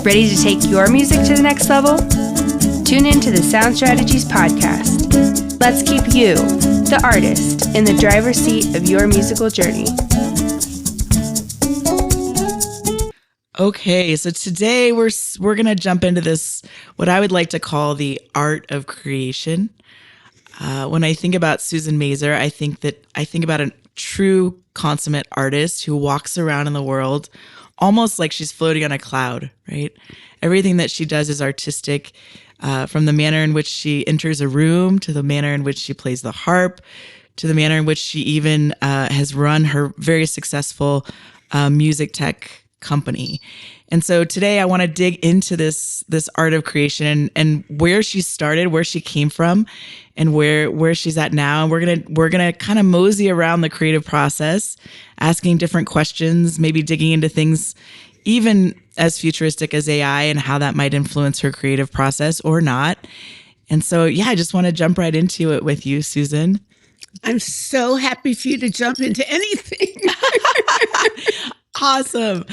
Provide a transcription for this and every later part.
Ready to take your music to the next level? Tune in to the Sound Strategies podcast. Let's keep you, the artist, in the driver's seat of your musical journey. Okay, so today we're going to jump into this, what I would like to call the art of creation. When I think about Susan Mazer, I think about a true consummate artist who walks around in the world almost like she's floating on a cloud, right? Everything that she does is artistic, from the manner in which she enters a room, to the manner in which she plays the harp, to the manner in which she even has run her very successful music tech company. And so today I want to dig into this art of creation and where she started, where she came from, and where she's at now. And we're gonna kind of mosey around the creative process, asking different questions, maybe digging into things even as futuristic as AI and how that might influence her creative process or not. And so, yeah, I just want to jump right into it with you, Susan. I'm so happy for you to jump into anything. Awesome.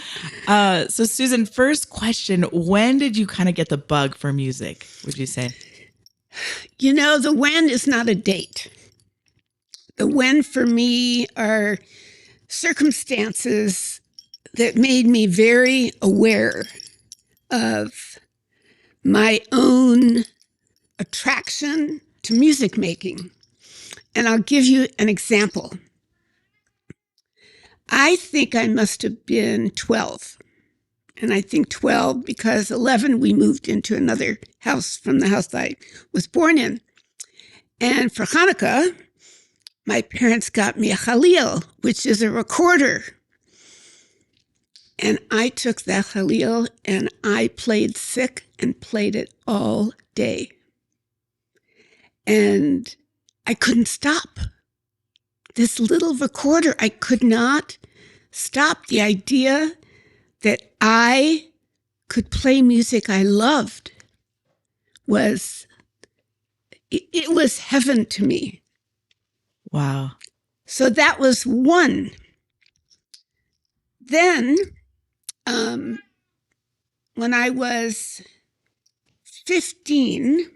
So Susan, first question, when did you kind of get the bug for music, would you say? You know, the when is not a date. The when for me are circumstances that made me very aware of my own attraction to music making. And I'll give you an example. I think I must have been 12. And I think 12 because 11, we moved into another house from the house I was born in. And for Hanukkah, my parents got me a Khalil, which is a recorder. And I took that Khalil and I played sick and played it all day. And I couldn't stop. This little recorder, I could not stop. The idea that I could play music I loved was heaven to me. Wow. So that was one. Then, when I was 15,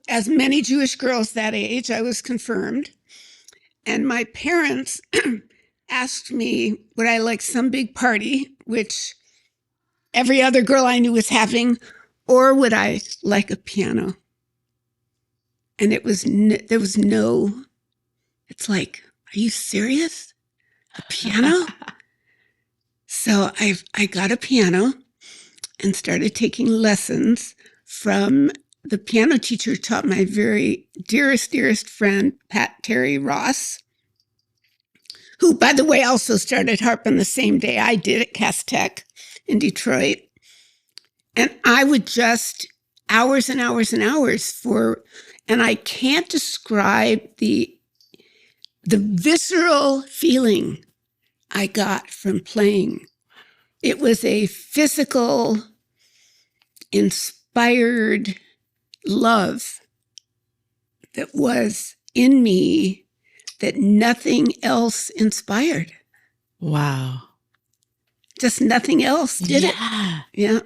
as many Jewish girls that age, I was confirmed. And my parents asked me, would I like some big party, which every other girl I knew was having, or would I like a piano? And there was no, it's like, are you serious? A piano? So I got a piano and started taking lessons from the piano teacher who taught my very dearest friend, Pat Terry Ross, who, by the way, also started harp on the same day I did at Cass Tech in Detroit. And I would just hours and hours and hours and I can't describe the visceral feeling I got from playing. It was a physical, inspired love that was in me that nothing else inspired. Wow. Just nothing else did it. Yeah.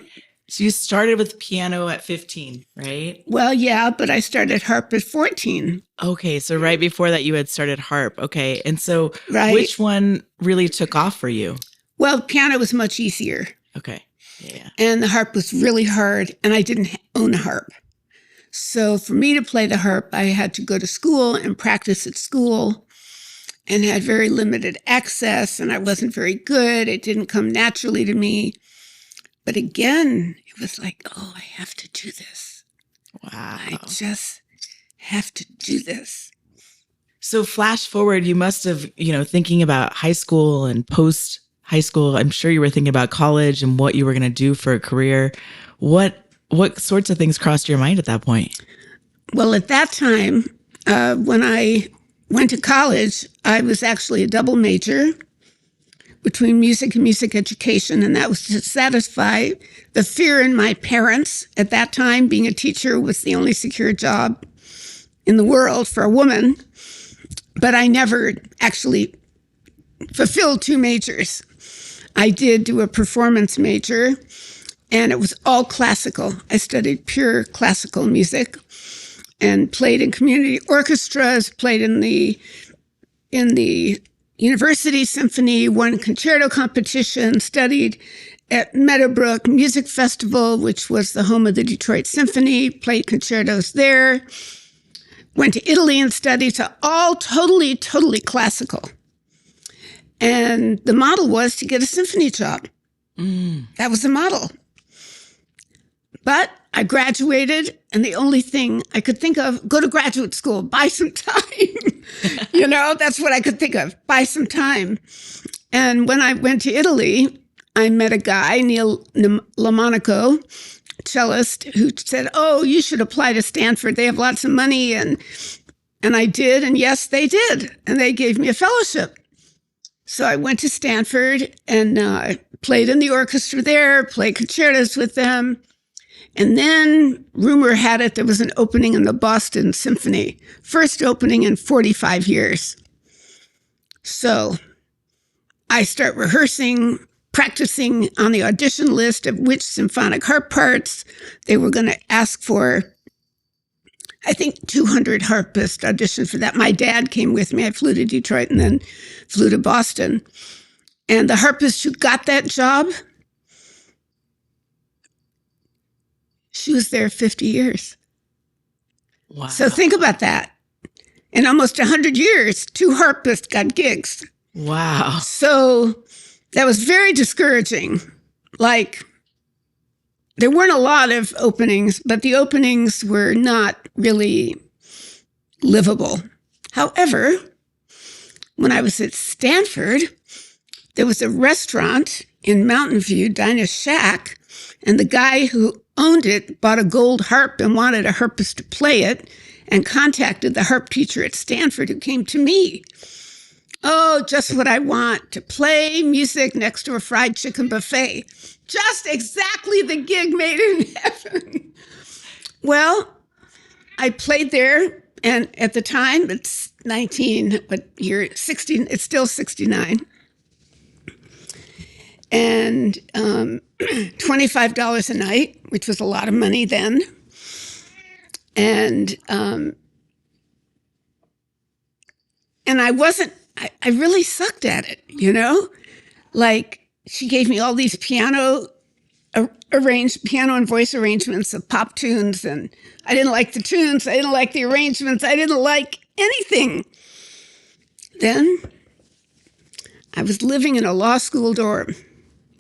So you started with piano at 15, right? Well, yeah, but I started harp at 14. Okay, so right before that you had started harp. Okay, and so Right. Which one really took off for you? Well, piano was much easier. Okay, yeah. And the harp was really hard, and I didn't own a harp. So for me to play the harp, I had to go to school and practice at school and had very limited access, and I wasn't very good. It didn't come naturally to me. But again, it was like, oh, I have to do this. Wow. I just have to do this. So flash forward, you must have, thinking about high school and post high school, I'm sure you were thinking about college and what you were going to do for a career. What sorts of things crossed your mind at that point? Well, at that time, when I went to college, I was actually a double major between music and music education, and that was to satisfy the fear in my parents. At that time, being a teacher was the only secure job in the world for a woman, but I never actually fulfilled two majors. I did do a performance major, and it was all classical. I studied pure classical music and played in community orchestras, played in the university symphony, won concerto competition, studied at Meadowbrook Music Festival, which was the home of the Detroit Symphony, played concertos there, went to Italy and studied, so all totally classical. And the model was to get a symphony job. That was the model. But I graduated, and the only thing I could think of, go to graduate school, buy some time. That's what I could think of, buy some time. And when I went to Italy, I met a guy, Neil Lamonaco, cellist, who said, "Oh, you should apply to Stanford. They have lots of money." And I did, and yes, they did. And they gave me a fellowship. So I went to Stanford and played in the orchestra there, played concertos with them. And then rumor had it there was an opening in the Boston Symphony, first opening in 45 years. So I start rehearsing, practicing on the audition list of which symphonic harp parts they were going to ask for. I think 200 harpists auditioned for that. My dad came with me. I flew to Detroit and then flew to Boston. And the harpist who got that job, she was there 50 years. Wow. So think about that. In almost 100 years, 2 harpists got gigs. Wow. So that was very discouraging. Like, there weren't a lot of openings, but the openings were not really livable. However, when I was at Stanford, there was a restaurant in Mountain View, Dinah Shack, and the guy who owned it bought a gold harp and wanted a harpist to play it and contacted the harp teacher at Stanford who came to me. "Oh, just what I want, to play music next to a fried chicken buffet. Just exactly the gig made in heaven." Well, I played there, and at the time, it's 16, it's still 69. And $25 a night, which was a lot of money then. And I really sucked at it, Like, she gave me all these piano and voice arrangements of pop tunes, and I didn't like the tunes, I didn't like the arrangements, I didn't like anything. Then I was living in a law school dorm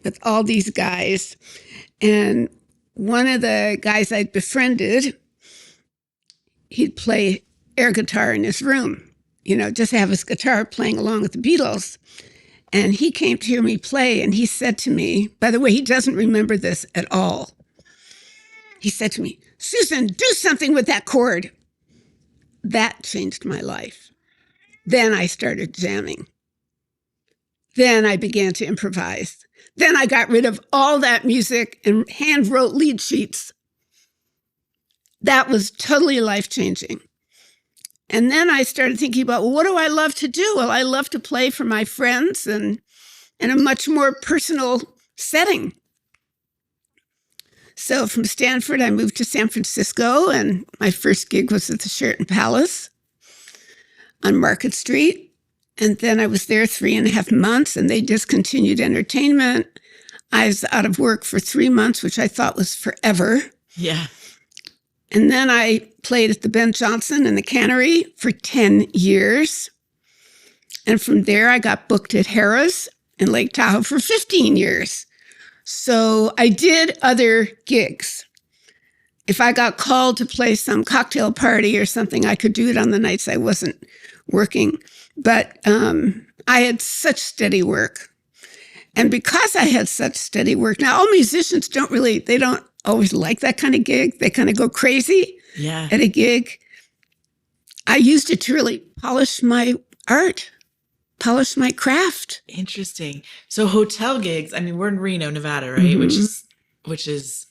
with all these guys, and one of the guys I'd befriended, he'd play air guitar in his room, just have his guitar playing along with the Beatles. And he came to hear me play, and he said to me, by the way, he doesn't remember this at all. He said to me, "Susan, do something with that chord." That changed my life. Then I started jamming. Then I began to improvise. Then I got rid of all that music and hand wrote lead sheets. That was totally life-changing. And then I started thinking about, well, what do I love to do? Well, I love to play for my friends and in a much more personal setting. So from Stanford, I moved to San Francisco, and my first gig was at the Sheraton Palace on Market Street. And then I was there 3.5 months, and they discontinued entertainment. I was out of work for 3 months, which I thought was forever. Yeah. And then I played at the Ben Jonson and the Cannery for 10 years. And from there, I got booked at Harrah's in Lake Tahoe for 15 years. So I did other gigs. If I got called to play some cocktail party or something, I could do it on the nights I wasn't working. But I had such steady work. And because I had such steady work, now all musicians they don't always like that kind of gig. They kind of go crazy at a gig. I used it to really polish my art, polish my craft. Interesting. So hotel gigs, I mean, we're in Reno, Nevada, right? Mm-hmm. Which is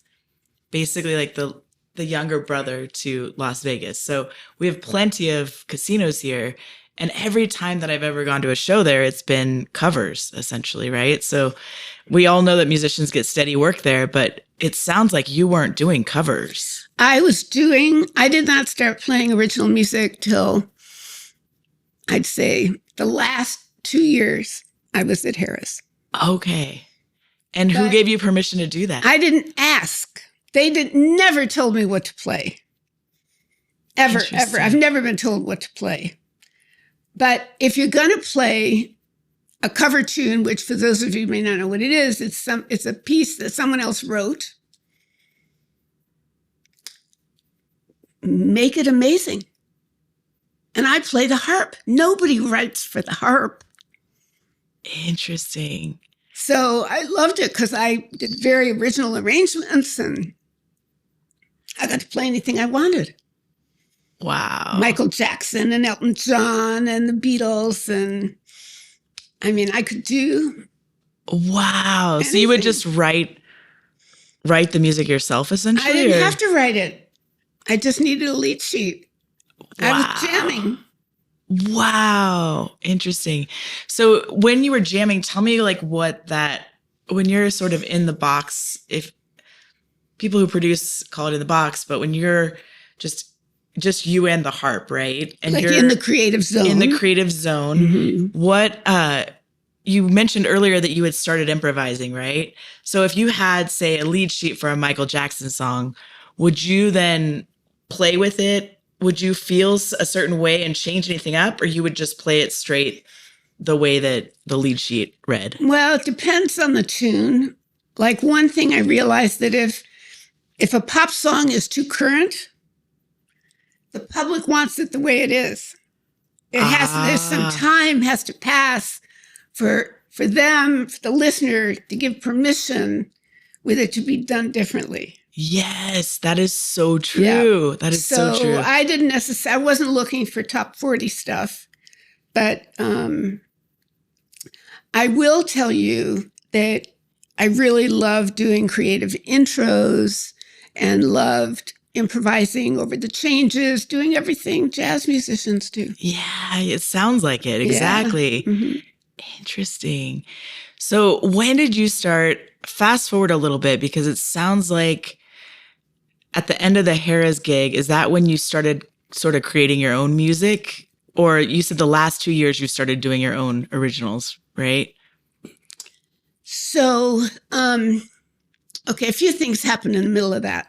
basically like the younger brother to Las Vegas. So we have plenty of casinos here. And every time that I've ever gone to a show there, it's been covers, essentially, right? So we all know that musicians get steady work there, but it sounds like you weren't doing covers. I did not start playing original music till, I'd say, the last 2 years I was at Harris. Okay. And who gave you permission to do that? I didn't ask. They never told me what to play. Ever. I've never been told what to play. But if you're going to play a cover tune, which for those of you who may not know what it is, it's a piece that someone else wrote, make it amazing. And I play the harp. Nobody writes for the harp. Interesting. So I loved it because I did very original arrangements and I got to play anything I wanted. Wow. Michael Jackson and Elton John and the Beatles. And I mean, I could do. Wow. anything. So you would just write the music yourself, essentially? I didn't have to write it. I just needed a lead sheet. Wow. I was jamming. Wow. Interesting. So when you were jamming, tell me like when you're sort of in the box, if people who produce call it in the box, but when you're just you and the harp, right? And Like you're in the creative zone. In the creative zone. Mm-hmm. What you mentioned earlier that you had started improvising, right? So if you had, say, a lead sheet for a Michael Jackson song, would you then play with it? Would you feel a certain way and change anything up, or you would just play it straight the way that the lead sheet read? Well, it depends on the tune. Like one thing I realized that if a pop song is too current, the public wants it the way it is. There's some time has to pass for them, for the listener, to give permission with it to be done differently. Yes, that is so true. Yeah. That is so true. I wasn't looking for top 40 stuff, but I will tell you that I really love doing creative intros and loved improvising over the changes, doing everything jazz musicians do. Yeah, it sounds like it. Exactly. Yeah. Mm-hmm. Interesting. So when did you start, fast forward a little bit, because it sounds like at the end of the Harris gig, is that when you started sort of creating your own music? Or you said the last 2 years you started doing your own originals, right? So, okay, a few things happened in the middle of that.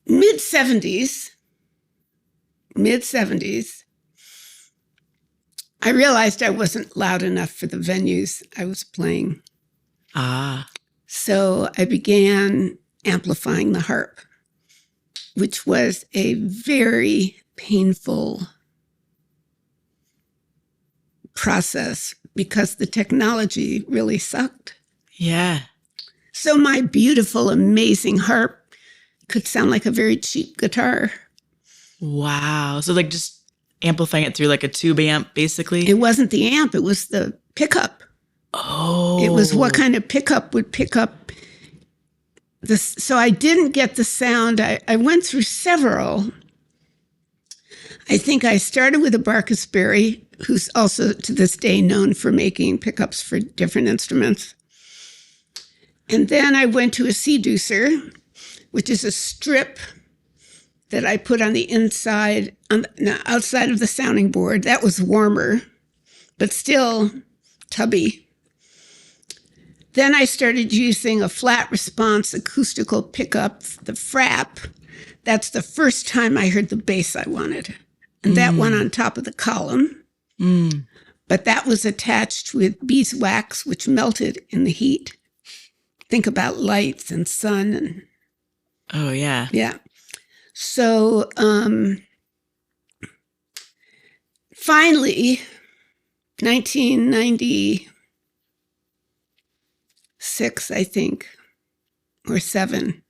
Mid-70s, I realized I wasn't loud enough for the venues I was playing. So I began amplifying the harp, which was a very painful process because the technology really sucked. Yeah. So my beautiful, amazing harp could sound like a very cheap guitar. Wow. So like just amplifying it through like a tube amp, basically? It wasn't the amp, it was the pickup. Oh. It was what kind of pickup would pick up this. So I didn't get the sound. I went through several. I think I started with a Barkus Berry, who's also to this day known for making pickups for different instruments. And then I went to a Seducer, which is a strip that I put on the inside, outside of the sounding board. That was warmer, but still tubby. Then I started using a flat response acoustical pickup, the Frap. That's the first time I heard the bass I wanted. And that went on top of the column. But that was attached with beeswax, which melted in the heat. Think about lights and sun and... Oh, yeah. Yeah. So finally, 1996, I think, or 7,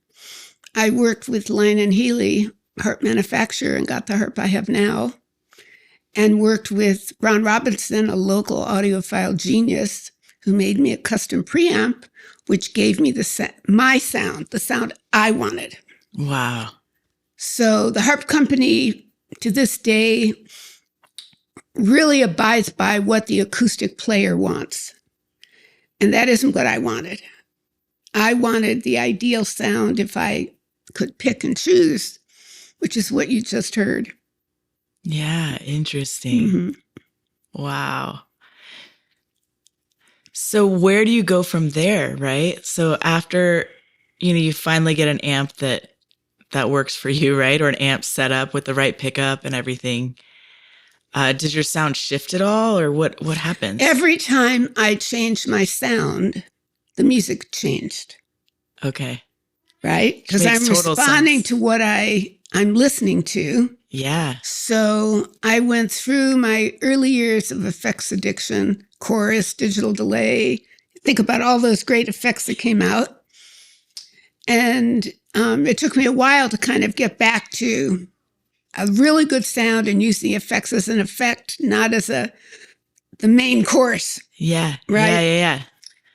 I worked with Lyon & Healy, harp manufacturer, and got the harp I have now, and worked with Ron Robinson, a local audiophile genius, who made me a custom preamp, which gave me my sound, the sound I wanted. Wow. So the harp company to this day, really abides by what the acoustic player wants. And that isn't what I wanted. I wanted the ideal sound if I could pick and choose, which is what you just heard. Yeah, interesting. Mm-hmm. Wow. So where do you go from there, right? So after, you finally get an amp that works for you, right? Or an amp set up with the right pickup and everything. Did your sound shift at all, or what happens? Every time I changed my sound, the music changed. Okay. Right? Because I'm responding to what I'm listening to. Yeah. So I went through my early years of effects addiction, chorus, digital delay. Think about all those great effects that came out. And it took me a while to kind of get back to a really good sound and use the effects as an effect, not as the main course. Yeah. Right? Yeah.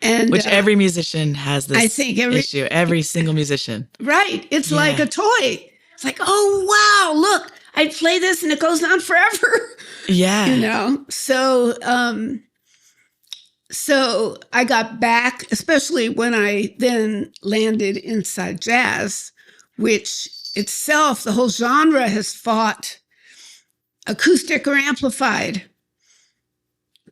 And which every musician has this issue. Every single musician. Right. It's like a toy. It's like, oh, wow, look, I play this and it goes on forever. Yeah. So I got back, especially when I then landed inside jazz, which itself, the whole genre has fought acoustic or amplified.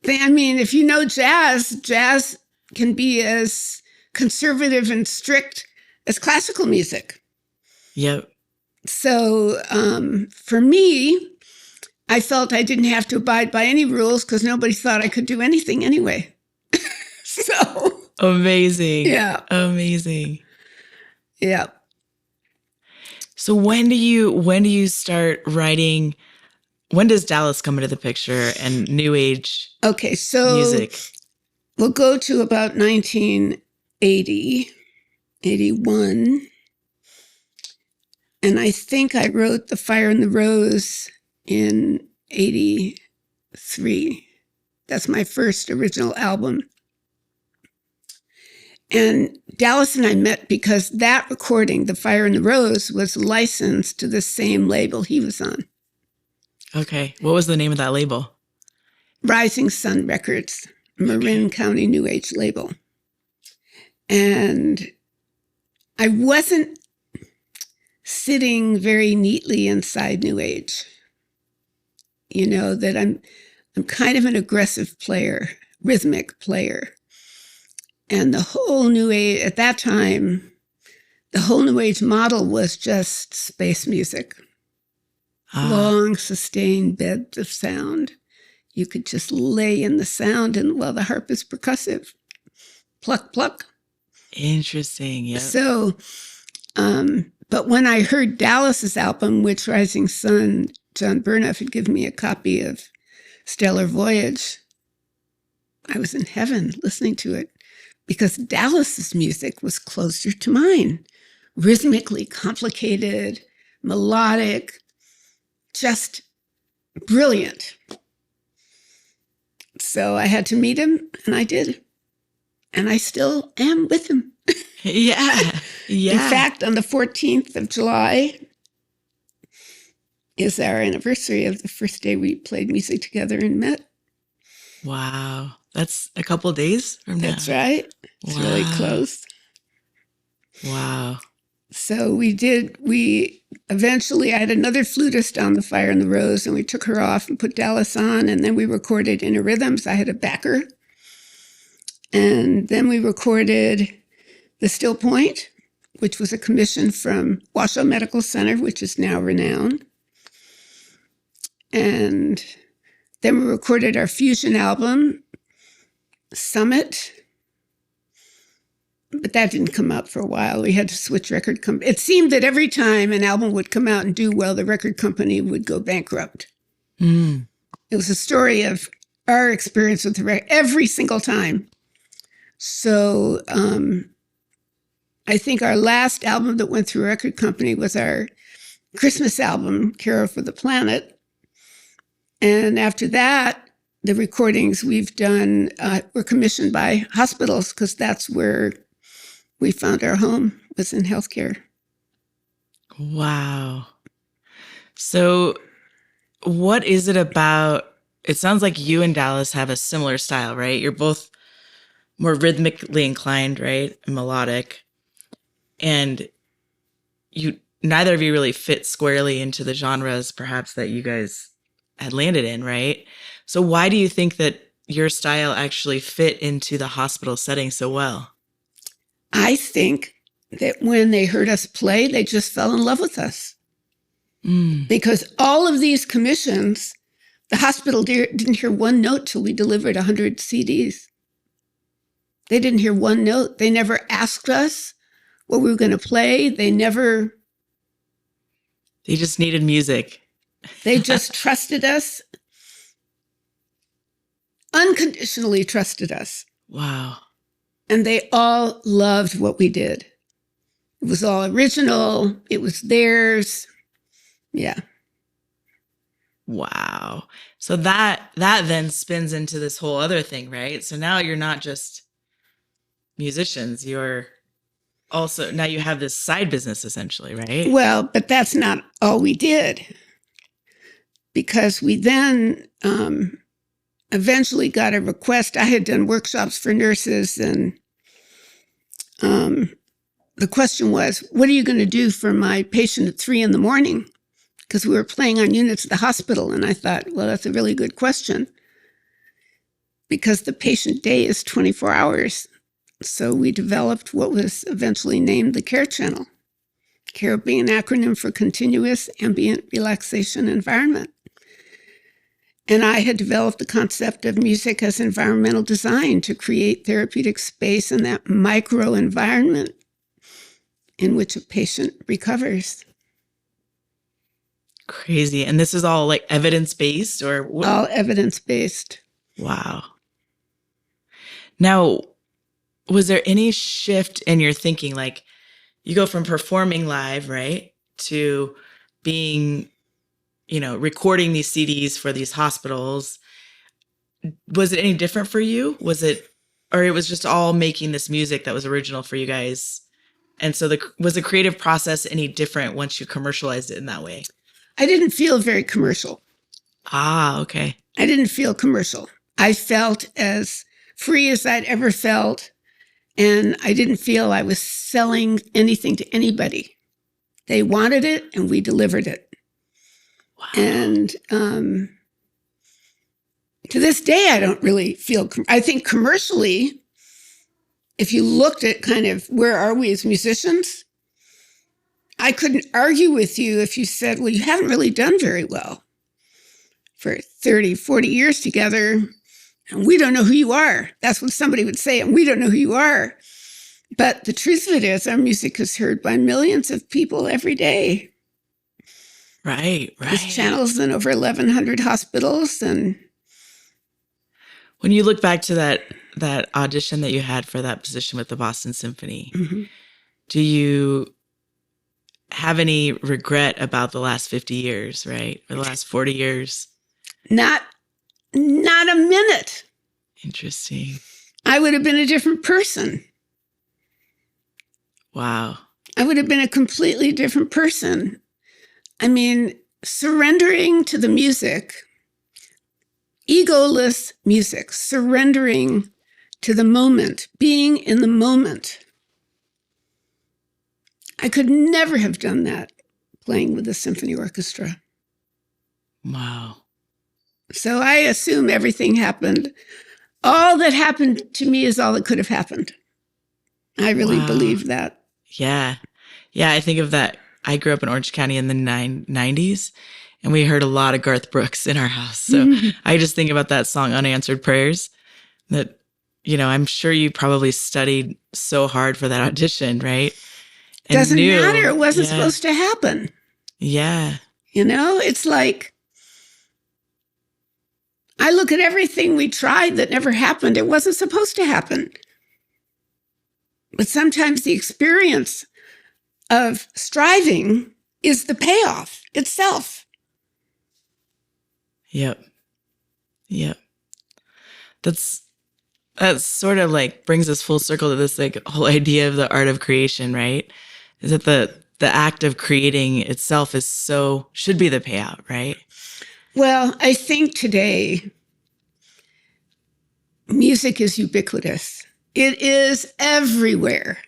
I mean, if you know jazz can be as conservative and strict as classical music. Yep. So for me, I felt I didn't have to abide by any rules because nobody thought I could do anything anyway. So amazing. Yeah. Amazing. Yeah. So when do you start writing? When does Dallas come into the picture and new age music? We'll go to about 1980, 81. And I think I wrote The Fire and the Rose in 83. That's my first original album. And Dallas and I met because that recording, The Fire and the Rose, was licensed to the same label he was on. Okay. What was the name of that label? Rising Sun Records, Marin County New Age label. And I wasn't sitting very neatly inside New Age. That I'm kind of an aggressive player, rhythmic player. And the whole New Age, at that time, the whole New Age model was just space music. Long, sustained beds of sound. You could just lay in the sound, and the harp is percussive. Pluck, pluck. Interesting, yeah. So, but when I heard Dallas's album, which Rising Sun, John Burnoff had given me a copy of Stellar Voyage, I was in heaven listening to it. Because Dallas's music was closer to mine, rhythmically complicated, melodic, just brilliant. So I had to meet him, and I did. And I still am with him. Yeah. In fact, on the 14th of July is our anniversary of the first day we played music together and met. Wow. That's a couple of days from now. That's right. It's really close. Wow. So we eventually, I had another flutist on The Fire and the Rose, and we took her off and put Dallas on, and then we recorded Inner Rhythms. I had a backer. And then we recorded The Still Point, which was a commission from Washoe Medical Center, which is now renowned. And then we recorded our fusion album, Summit, but that didn't come out for a while. We had to switch record company. It seemed that every time an album would come out and do well, the record company would go bankrupt. It was a story of our experience with the record every single time. So I think our last album that went through a record company was our Christmas album, Care for the Planet. And after that, the recordings we've done were commissioned by hospitals because that's where we found our home, was in healthcare. Wow. So what is it about? It sounds like you and Dallas have a similar style, right? You're both more rhythmically inclined, right? And melodic. And neither of you really fit squarely into the genres perhaps that you guys had landed in, right? So why do you think that your style actually fit into the hospital setting so well? I think that when they heard us play, they just fell in love with us. Because all of these commissions, the hospital didn't hear one note till we delivered 100 CDs. They didn't hear one note. They never asked us what we were going to play. They just needed music. They just trusted us, unconditionally trusted us. Wow. And they all loved what we did. It was all original. It was theirs. Yeah. Wow. So that then spins into this whole other thing, right? So now you're not just musicians, you're also, now you have this side business essentially, right? Well, but that's not all we did. Because we then eventually got a request. I had done workshops for nurses, and the question was, what are you going to do for my patient at 3 a.m? Because we were playing on units at the hospital. And I thought, well, that's a really good question, because the patient day is 24 hours. So we developed what was eventually named the CARE channel. CARE being an acronym for Continuous Ambient Relaxation Environment. And I had developed the concept of music as environmental design to create therapeutic space in that micro environment in which a patient recovers. Crazy. And this is all like evidence-based or what? All evidence-based. Wow. Now, was there any shift in your thinking? Like, you go from performing live, right, to being, recording these CDs for these hospitals. Was it any different for you? Or it was just all making this music that was original for you guys? And so was the creative process any different once you commercialized it in that way? I didn't feel very commercial. Ah, okay. I didn't feel commercial. I felt as free as I'd ever felt. And I didn't feel I was selling anything to anybody. They wanted it, and we delivered it. Wow. And to this day, I don't really feel, I think commercially, if you looked at kind of where are we as musicians, I couldn't argue with you if you said, well, you haven't really done very well for 30, 40 years together. And we don't know who you are. That's what somebody would say, and we don't know who you are. But the truth of it is, our music is heard by millions of people every day. Right. There's channels in over 1,100 hospitals. And when you look back to that audition that you had for that position with the Boston Symphony, do you have any regret about the last 50 years, right? Or the last 40 years? Not a minute. Interesting. I would have been a different person. Wow. I would have been a completely different person. I mean, surrendering to the music, egoless music, surrendering to the moment, being in the moment. I could never have done that playing with the symphony orchestra. Wow. So I assume everything happened. All that happened to me is all that could have happened. I really believe that. Yeah. Yeah, I think of that. I grew up in Orange County in the 90s, and we heard a lot of Garth Brooks in our house. So I just think about that song, Unanswered Prayers, that, I'm sure you probably studied so hard for that audition, right? And doesn't matter. It wasn't supposed to happen. Yeah. It's like, I look at everything we tried that never happened. It wasn't supposed to happen. But sometimes the experience of striving is the payoff itself. Yep. That's sort of like brings us full circle to this like whole idea of the art of creation, right? Is that the act of creating itself should be the payout, right? Well, I think today music is ubiquitous. It is everywhere.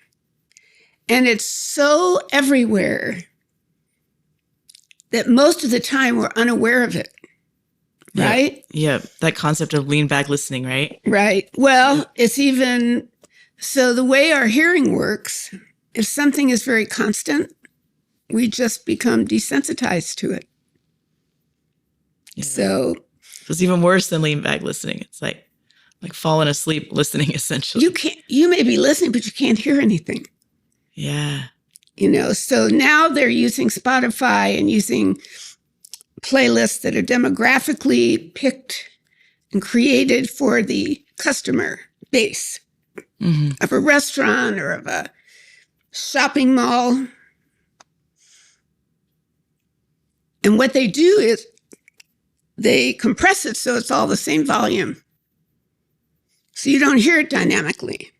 And it's so everywhere that most of the time we're unaware of it. Right? Yeah. That concept of lean back listening, right? Right. Well, it's even so the way our hearing works, if something is very constant, we just become desensitized to it. Yeah. So it's even worse than lean back listening. It's like falling asleep listening, essentially. You may be listening, but you can't hear anything. Yeah. So now they're using Spotify and using playlists that are demographically picked and created for the customer base of a restaurant or of a shopping mall. And what they do is they compress it so it's all the same volume. So you don't hear it dynamically.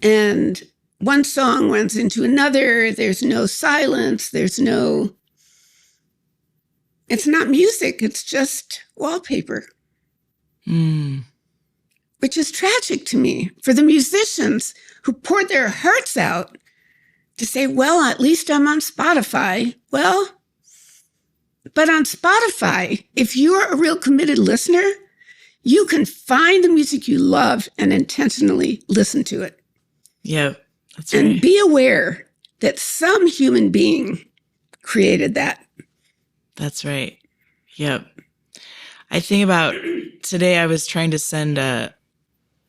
And one song runs into another. There's no silence. It's not music. It's just wallpaper. Which is tragic to me for the musicians who poured their hearts out to say, well, at least I'm on Spotify. Well, but on Spotify, if you're a real committed listener, you can find the music you love and intentionally listen to it. Yeah, that's right. And be aware that some human being created that. That's right. Yep. I think about today, I was trying to send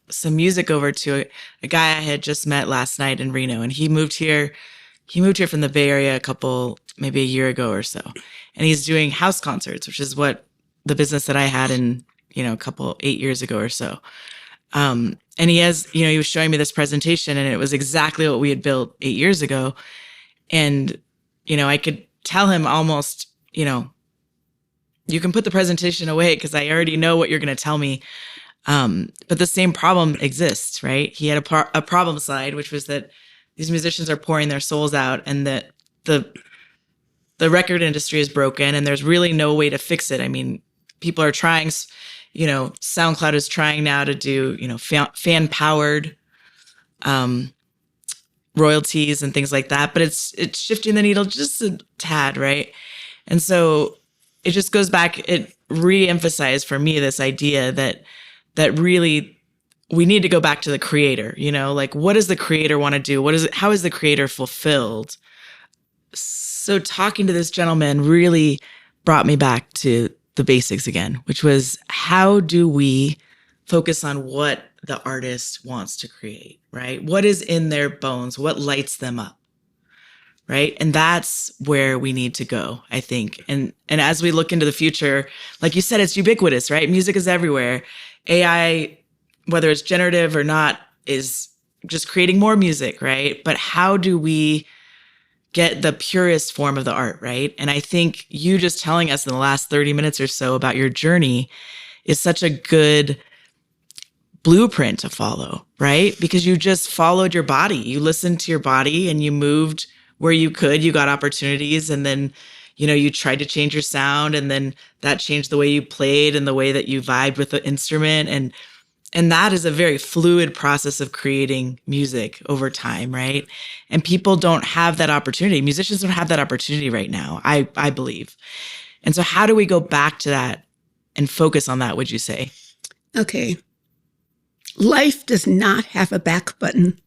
some music over to a guy I had just met last night in Reno, and he moved here from the Bay Area maybe a year ago or so. And he's doing house concerts, which is what the business that I had in, 8 years ago or so. And he was showing me this presentation, and it was exactly what we had built 8 years ago. And, I could tell him almost, you can put the presentation away because I already know what you're going to tell me. But the same problem exists, right? He had a problem slide, which was that these musicians are pouring their souls out, and that the record industry is broken, and there's really no way to fix it. I mean, people are trying, SoundCloud is trying now to do, fan powered royalties and things like that, but it's shifting the needle just a tad, right? And so it just goes back, it re-emphasized for me this idea that really we need to go back to the creator, what does the creator want to do? How is the creator fulfilled? So talking to this gentleman really brought me back to the basics again, which was, how do we focus on what the artist wants to create, right? What is in their bones? What lights them up? Right. And that's where we need to go, I think. And as we look into the future, like you said, it's ubiquitous, right? Music is everywhere. AI, whether it's generative or not, is just creating more music, right? But how do we get the purest form of the art, right? And I think you just telling us in the last 30 minutes or so about your journey is such a good blueprint to follow, right? Because you just followed your body. You listened to your body and you moved where you could, you got opportunities, and then, you tried to change your sound, and then that changed the way you played and the way that you vibed with the instrument. And that is a very fluid process of creating music over time, right? And people don't have that opportunity. Musicians don't have that opportunity right now, I believe. And so how do we go back to that and focus on that, would you say? Okay. Life does not have a back button.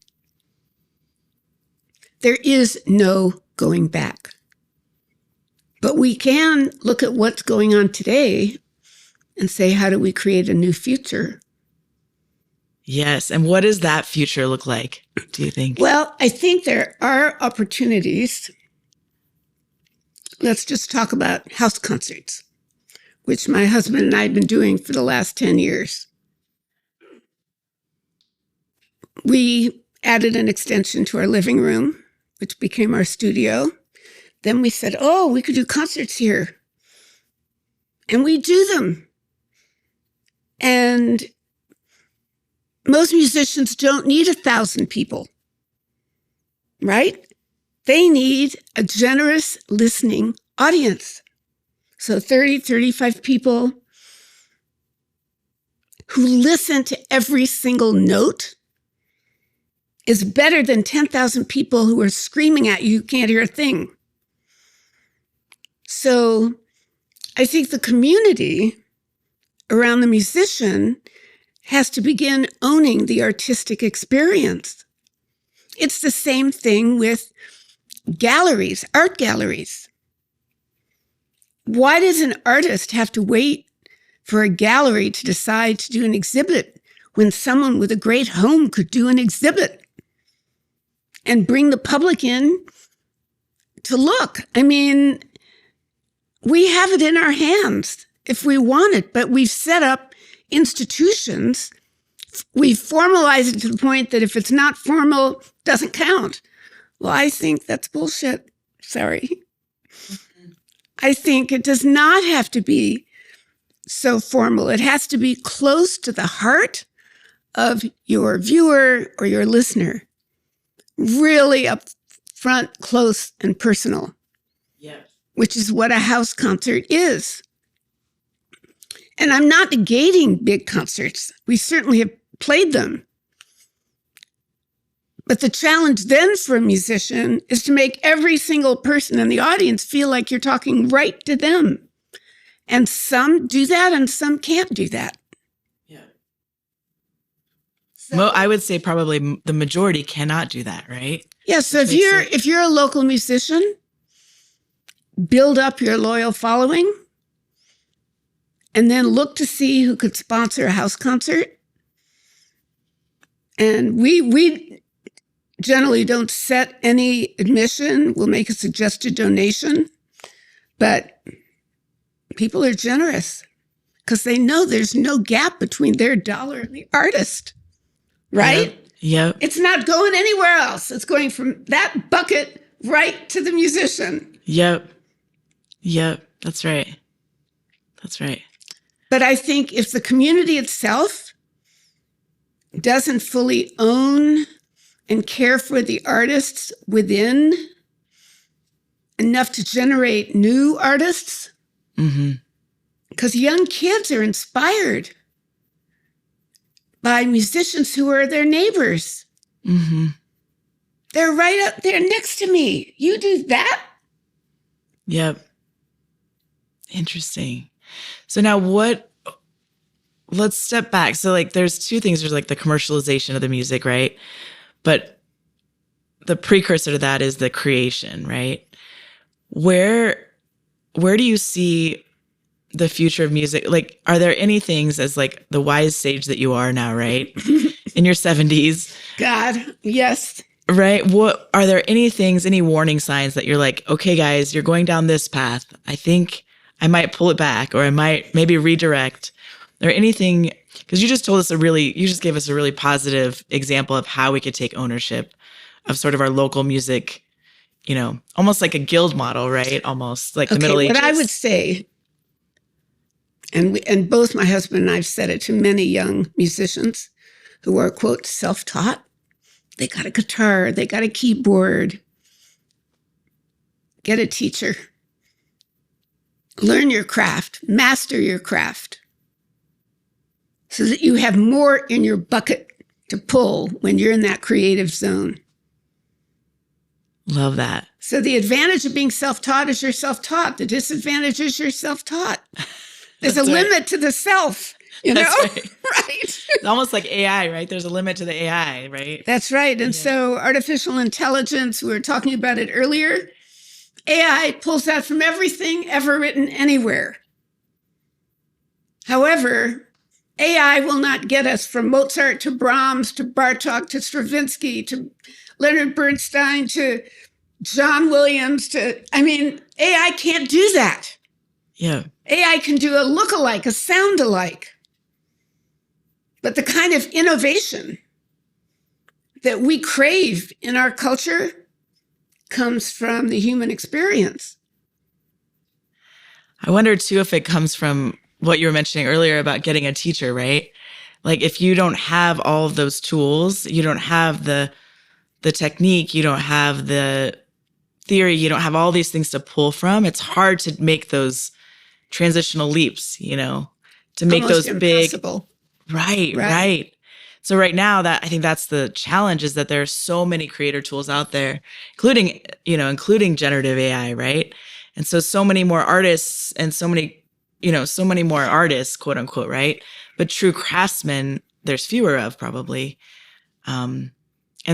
There is no going back. But we can look at what's going on today and say, how do we create a new future? Yes. And what does that future look like, do you think? Well, I think there are opportunities. Let's just talk about house concerts, which my husband and I have been doing for the last 10 years. We added an extension to our living room, which became our studio. Then we said, we could do concerts here. And we do them. And most musicians don't need 1,000 people, right? They need a generous listening audience. So 30, 35 people who listen to every single note is better than 10,000 people who are screaming at you can't hear a thing. So I think the community around the musician has to begin owning the artistic experience. It's the same thing with galleries, art galleries. Why does an artist have to wait for a gallery to decide to do an exhibit when someone with a great home could do an exhibit and bring the public in to look? I mean, we have it in our hands if we want it, but we've set up institutions. We've formalized it to the point that if it's not formal, it doesn't count. Well, I think that's bullshit. Sorry. I think it does not have to be so formal. It has to be close to the heart of your viewer or your listener. Really up front, close, and personal. Yeah. Which is what a house concert is. And I'm not negating big concerts. We certainly have played them. But the challenge then for a musician is to make every single person in the audience feel like you're talking right to them. And some do that and some can't do that. Yeah. So, I would say probably the majority cannot do that, right? Yeah, so if you're a local musician, build up your loyal following and then look to see who could sponsor a house concert. And we generally don't set any admission. We'll make a suggested donation, but people are generous because they know there's no gap between their dollar and the artist, right? Yep. It's not going anywhere else. It's going from that bucket right to the musician. Yep. That's right. But I think if the community itself doesn't fully own and care for the artists within enough to generate new artists, because young kids are inspired by musicians who are their neighbors. They're right up there next to me. You do that? Yep. Interesting. So now let's step back. So like there's two things. There's like the commercialization of the music, right? But the precursor to that is the creation, right? Where do you see the future of music? Like, are there any things, as like the wise sage that you are now, right? In your 70s. God, yes. Right? What are there any things, any warning signs that you're like, okay, guys, you're going down this path. I think I might pull it back, or I might maybe redirect, or anything, because you just gave us a really positive example of how we could take ownership of sort of our local music, almost like a guild model, right? Almost like the Middle Ages. What I would say, and both my husband and I have said it to many young musicians who are, quote, self-taught. They got a guitar, they got a keyboard. Get a teacher. Learn your craft, master your craft, so that you have more in your bucket to pull when you're in that creative zone. Love that. So the advantage of being self-taught is you're self-taught. The disadvantage is you're self-taught. There's a limit to the self, Right. Right. It's almost like AI, right? There's a limit to the AI, right? That's right. And so artificial intelligence, we were talking about it earlier, AI pulls that from everything ever written anywhere. However, AI will not get us from Mozart to Brahms to Bartók to Stravinsky to Leonard Bernstein to John Williams AI can't do that. Yeah. AI can do a look-alike, a sound-alike. But the kind of innovation that we crave in our culture comes from the human experience. I wonder too if it comes from what you were mentioning earlier about getting a teacher, right? Like if you don't have all of those tools, you don't have the technique, you don't have the theory, you don't have all these things to pull from, it's hard to make those transitional leaps, to make Almost those big, impossible. right. So right now I think that's the challenge, is that there are so many creator tools out there, including generative AI, right? And so many more artists and so many more artists, quote unquote, right? But true craftsmen, there's fewer of, probably. And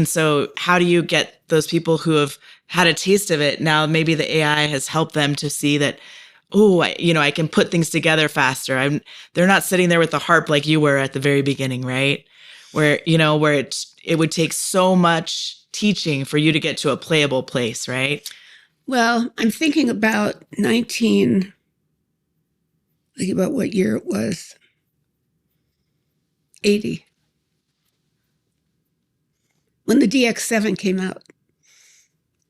so how do you get those people who have had a taste of it? Now, maybe the AI has helped them to see that, I can put things together faster. They're not sitting there with the harp like you were at the very beginning, right? Where it would take so much teaching for you to get to a playable place, right? Well, I'm thinking about what year it was. 80. When the DX7 came out.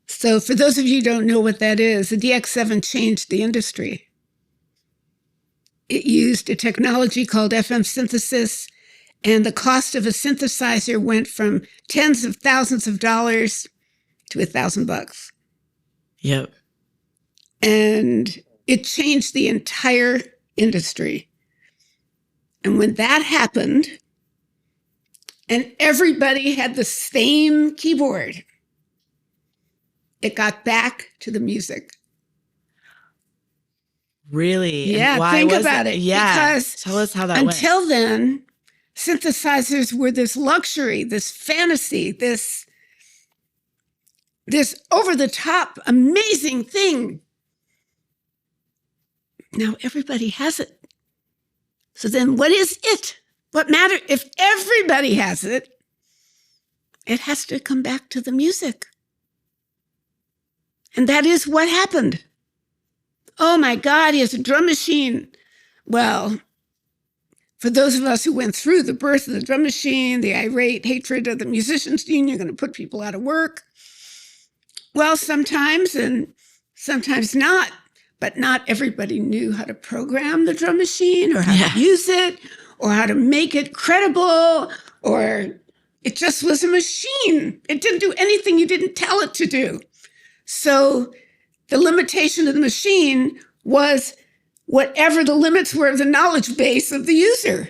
So for those of you who don't know what that is, the DX7 changed the industry. It used a technology called FM synthesis, and the cost of a synthesizer went from tens of thousands of dollars to $1,000. Yep. And it changed the entire industry. And when that happened, and everybody had the same keyboard, it got back to the music. Really? Yeah, think about it. Yeah. Because tell us how that went. Until then, synthesizers were this luxury, this fantasy, this over-the-top, amazing thing. Now everybody has it. So then what is it? What matters? If everybody has it, it has to come back to the music. And that is what happened. Oh my God, he has a drum machine. Well, for those of us who went through the birth of the drum machine, the irate hatred of the musicians union, you're going to put people out of work. Well, sometimes and sometimes not, but not everybody knew how to program the drum machine or how to use it or how to make it credible, or it just was a machine. It didn't do anything you didn't tell it to do. So the limitation of the machine was whatever the limits were of the knowledge base of the user.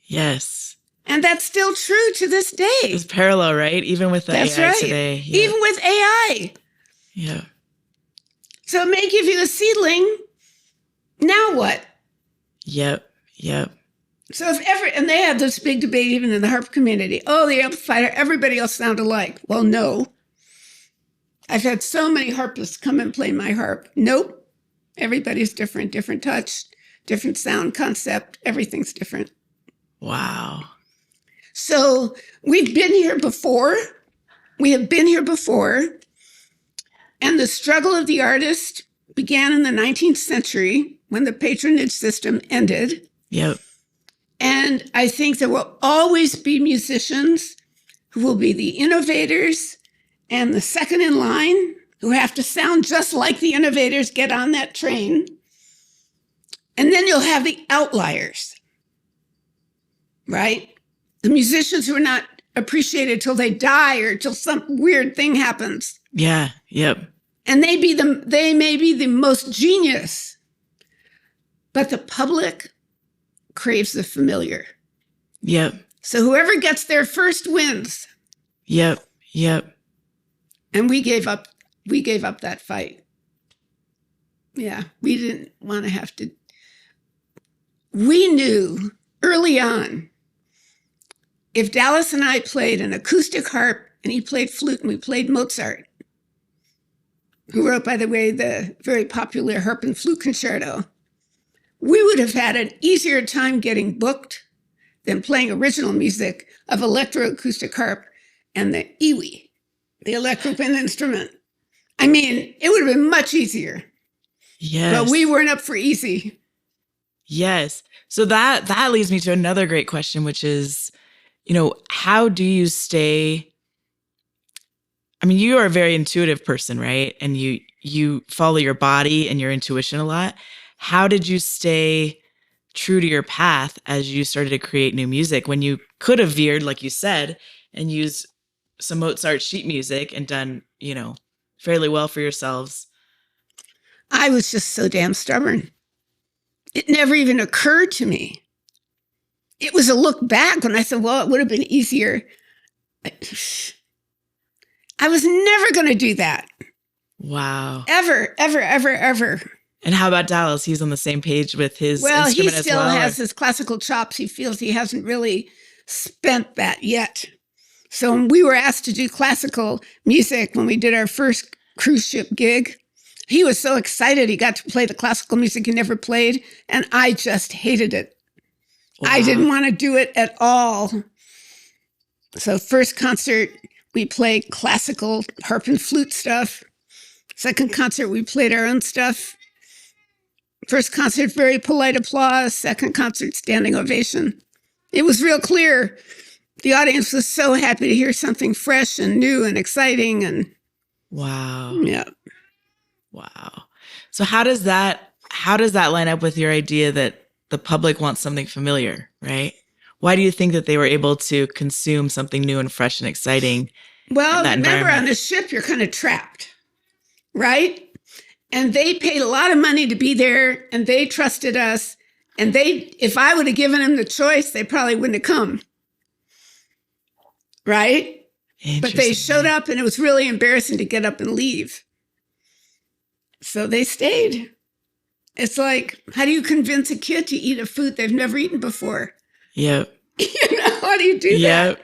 Yes. And that's still true to this day. It's parallel, right? Even with the AI today. Yeah. Even with AI. Yeah. So it may give you a seedling. Now what? Yep. So and they had this big debate even in the harp community. Oh, the amplifier, everybody else sound alike. Well, no. I've had so many harpists come and play my harp. Nope. Everybody's different touch, different sound concept. Everything's different. Wow. So we've been here before. We have been here before. And the struggle of the artist began in the 19th century when the patronage system ended. Yep. And I think there will always be musicians who will be the innovators and the second in line, who have to sound just like the innovators, get on that train. And then you'll have the outliers, right? The musicians who are not appreciated till they die or till some weird thing happens. Yeah, yep. And they may be the most genius, but the public craves the familiar. Yep. So whoever gets there first wins. Yep. And we gave up that fight. Yeah, we didn't want to have to. We knew early on, if Dallas and I played an acoustic harp and he played flute and we played Mozart, who wrote, by the way, the very popular Harp and Flute Concerto, we would have had an easier time getting booked than playing original music of electroacoustic harp and the iwi, the electric wind instrument. I mean, it would have been much easier. Yes. But we weren't up for easy. Yes. So that leads me to another great question, which is, how do you stay? I mean, you are a very intuitive person, right? And you follow your body and your intuition a lot. How did you stay true to your path as you started to create new music when you could have veered, like you said, and used some Mozart sheet music and done, fairly well for yourselves? I was just so damn stubborn. It never even occurred to me. It was a look back when I said, well, it would have been easier. I was never going to do that. Wow. Ever, ever, ever, ever. And how about Dallas? He's on the same page with his Well, he instrument as still well? has his classical chops. He feels he hasn't really spent that yet. So when we were asked to do classical music when we did our first cruise ship gig, he was so excited he got to play the classical music he never played, and I just hated it. Wow. I didn't want to do it at all. So first concert, we played classical harp and flute stuff. Second concert, we played our own stuff. First concert, very polite applause. Second concert, standing ovation. It was real clear. The audience was so happy to hear something fresh and new and exciting. And wow. yeah. Wow. So how does that line up with your idea that the public wants something familiar, right? Why do you think that they were able to consume something new and fresh and exciting? Well, remember on the ship, you're kind of trapped, right? And they paid a lot of money to be there, and they trusted us. And if I would have given them the choice, they probably wouldn't have come. Right? But they showed up, and it was really embarrassing to get up and leave. So they stayed. It's like, how do you convince a kid to eat a food they've never eaten before? Yep. How do you do that?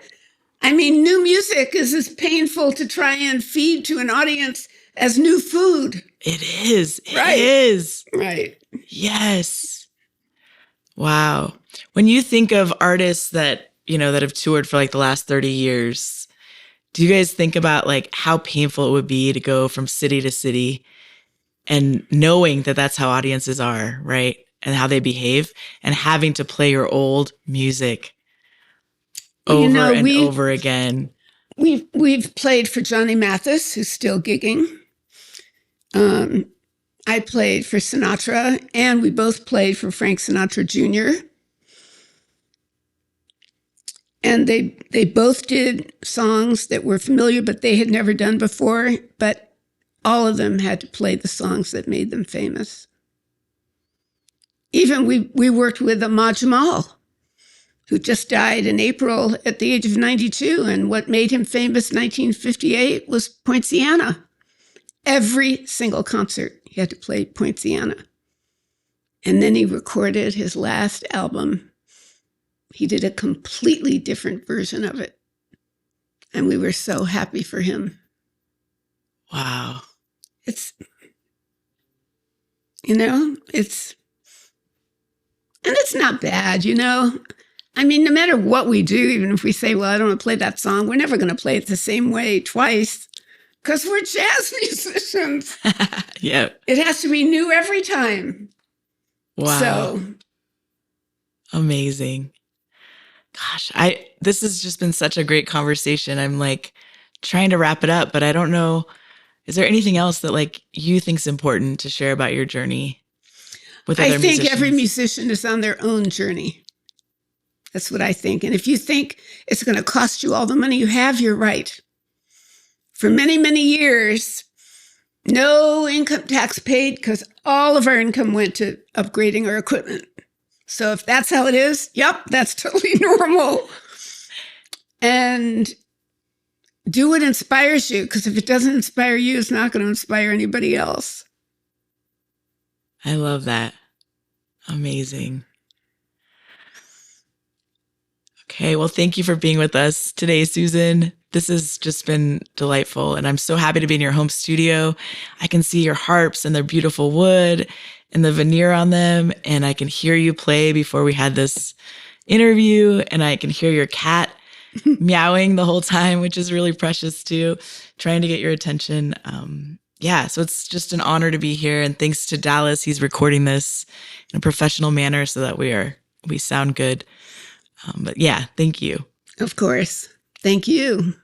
I mean, new music is as painful to try and feed to an audience as new food. It is. It is. Right. Yes. Wow. When you think of artists that have toured for like the last 30 years, do you guys think about like how painful it would be to go from city to city and knowing that that's how audiences are, right? And how they behave, and having to play your old music over and over again? We've played for Johnny Mathis, who's still gigging. I played for Sinatra, and we both played for Frank Sinatra Jr. And they both did songs that were familiar, but they had never done before. But all of them had to play the songs that made them famous. Even we worked with Ahmad Jamal, who just died in April at the age of 92. And what made him famous in 1958 was Poinciana. Every single concert, he had to play Poinciana. And then he recorded his last album. He did a completely different version of it. And we were so happy for him. Wow. It's not bad, I mean, no matter what we do, even if we say, well, I don't want to play that song, we're never going to play it the same way twice because we're jazz musicians. Yep. It has to be new every time. Wow. So amazing. Gosh, this has just been such a great conversation. I'm like trying to wrap it up, but I don't know. Is there anything else that like you think's important to share about your journey with other musicians? I think every musician is on their own journey. That's what I think. And if you think it's going to cost you all the money you have, you're right. For many, many years, no income tax paid because all of our income went to upgrading our equipment. So if that's how it is, yep, that's totally normal. And do what inspires you, because if it doesn't inspire you, it's not going to inspire anybody else. I love that. Amazing. Okay, well, thank you for being with us today, Susan. This has just been delightful, and I'm so happy to be in your home studio. I can see your harps and their beautiful wood and the veneer on them, and I can hear you play before we had this interview, and I can hear your cat meowing the whole time, which is really precious too, trying to get your attention. So it's just an honor to be here, and thanks to Dallas, he's recording this in a professional manner so that we sound good. But yeah, thank you. Of course. Thank you.